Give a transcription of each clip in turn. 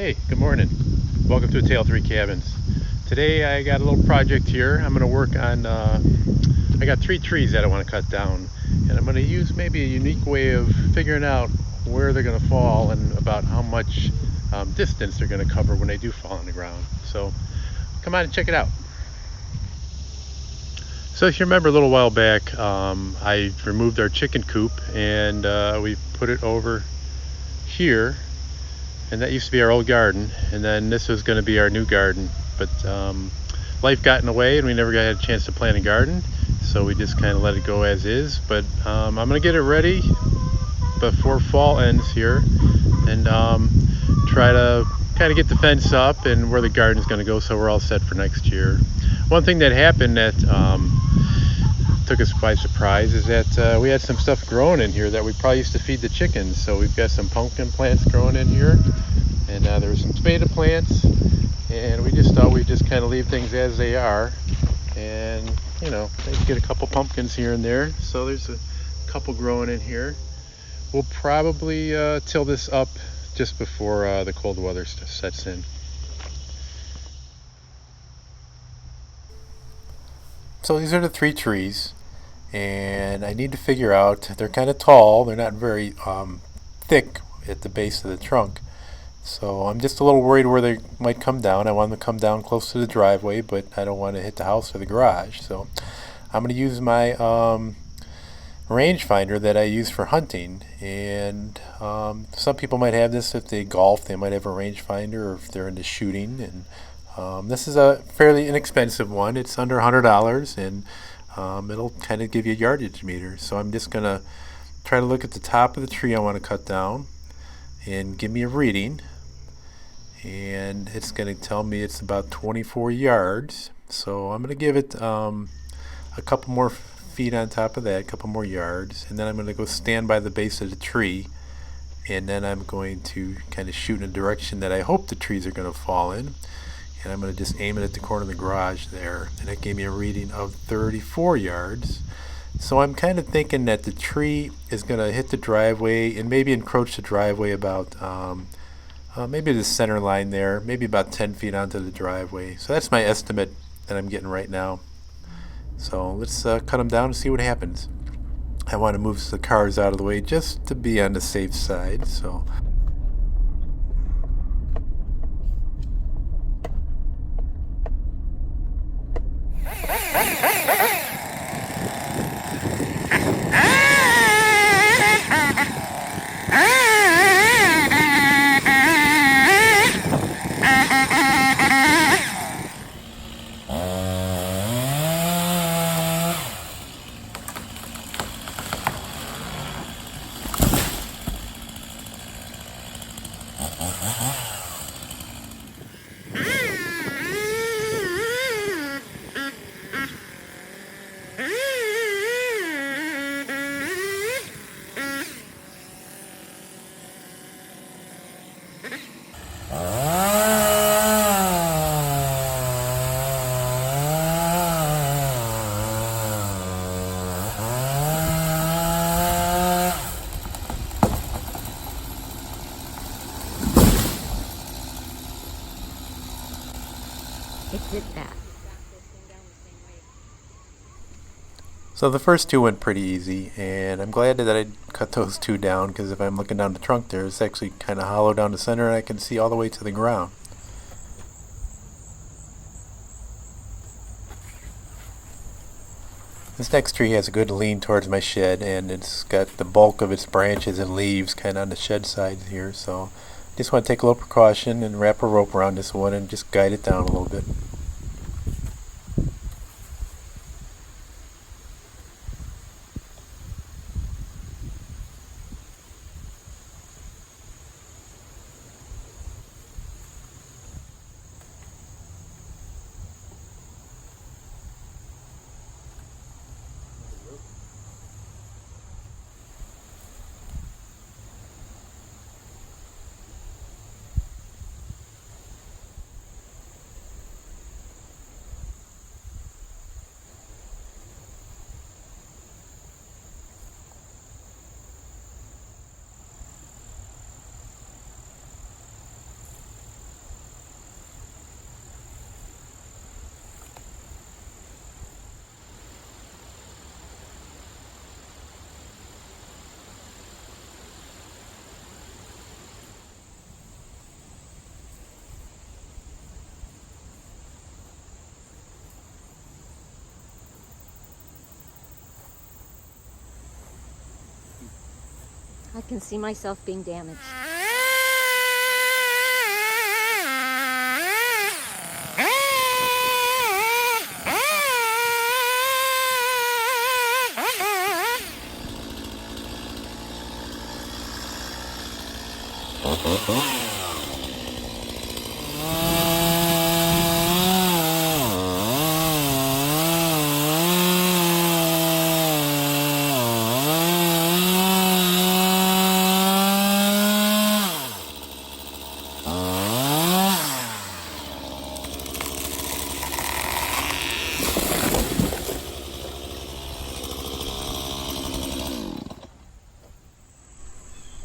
Hey, good morning. Welcome to Tale 3 Cabins. Today I got a little project here. I'm going to work on, I got 3 trees that I want to cut down. And I'm going to use maybe a unique way of figuring out where they're going to fall and about how much distance they're going to cover when they do fall on the ground. So come on and check it out. So if you remember a little while back, I removed our chicken coop and we put it over here, and that used to be our old garden, and then this was going to be our new garden, but life got in the way and we never got a chance to plant a garden, so we just kind of let it go as is. But I'm going to get it ready before fall ends here, and try to kind of get the fence up and where the garden's going to go, so we're all set for next year. One thing that happened that took us by surprise is that we had some stuff growing in here that we probably used to feed the chickens. So we've got some pumpkin plants growing in here, and there were some tomato plants, and we just thought we'd just kind of leave things as they are, and maybe get a couple pumpkins here and there. So there's a couple growing in here. We'll probably till this up just before the cold weather sets in. So these are the 3 trees, and I need to figure out, they're kind of tall, they're not very thick at the base of the trunk. So I'm just a little worried where they might come down. I want them to come down close to the driveway, but I don't want to hit the house or the garage. So I'm going to use my rangefinder that I use for hunting. And some people might have this if they golf. They might have a rangefinder, or if they're into shooting. And this is a fairly inexpensive one. It's under $100, and it'll kind of give you a yardage meter. So I'm just going to try to look at the top of the tree I want to cut down and give me a reading. And it's going to tell me it's about 24 yards. So I'm going to give it a couple more feet on top of that, a couple more yards. And then I'm going to go stand by the base of the tree. And then I'm going to kind of shoot in a direction that I hope the trees are going to fall in. And I'm going to just aim it at the corner of the garage there. And it gave me a reading of 34 yards. So I'm kind of thinking that the tree is going to hit the driveway and maybe encroach the driveway about maybe the center line there, maybe about 10 feet onto the driveway. So that's my estimate that I'm getting right now. So let's cut them down and see what happens. I want to move the cars out of the way just to be on the safe side. So It did that. the first 2 went pretty easy, and I'm glad that I cut those 2 down, because if I'm looking down the trunk there, it's actually kind of hollow down the center, and I can see all the way to the ground. This next tree has a good lean towards my shed, and it's got the bulk of its branches and leaves kind of on the shed side here, so just want to take a little precaution and wrap a rope around this one and just guide it down a little bit. I can see myself being damaged.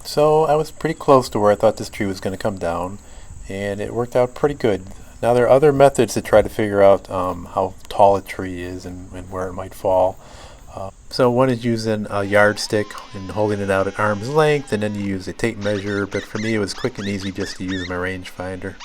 So I was pretty close to where I thought this tree was going to come down, and it worked out pretty good. Now there are other methods to try to figure out how tall a tree is and where it might fall. So one is using a yardstick and holding it out at arm's length, and then you use a tape measure, but for me it was quick and easy just to use my rangefinder.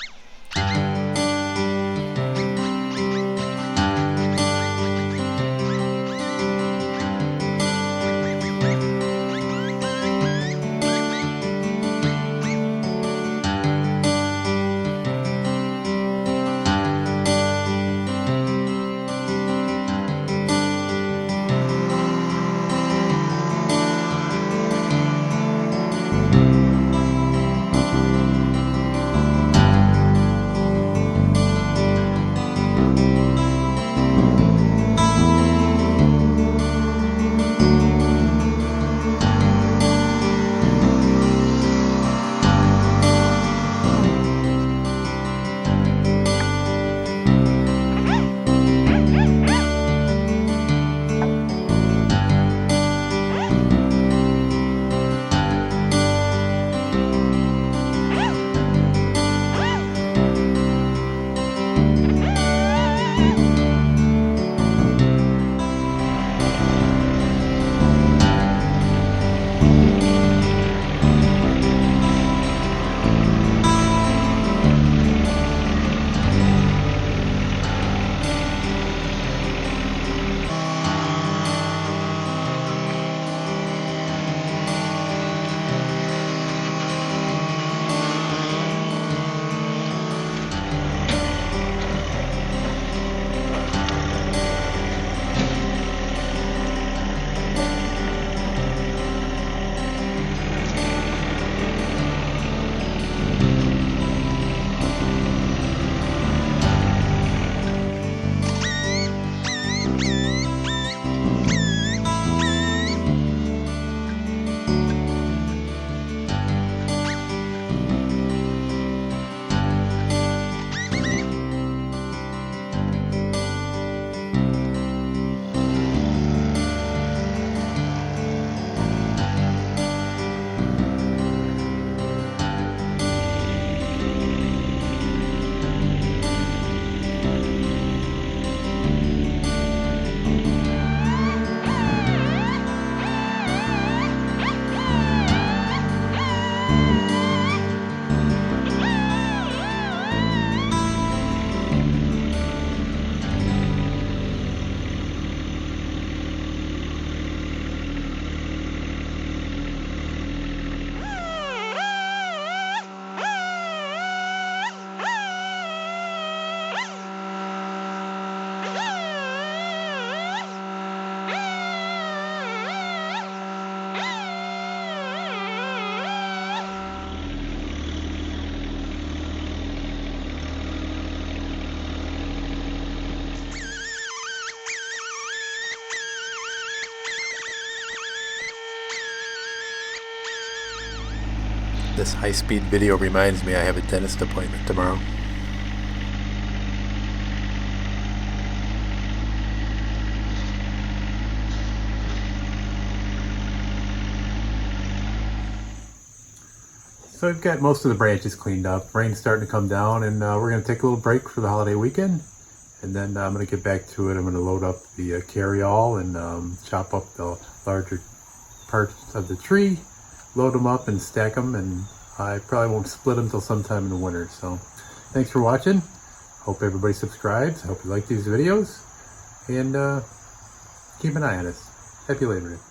This high-speed video reminds me I have a dentist appointment tomorrow. So I've got most of the branches cleaned up. Rain's starting to come down, and we're going to take a little break for the holiday weekend. And then I'm going to get back to it. I'm going to load up the carry-all and chop up the larger parts of the tree, load them up and stack them, and I probably won't split them until sometime in the winter. So thanks for watching. Hope everybody subscribes. I hope you like these videos, and keep an eye on us. Happy Labor Day.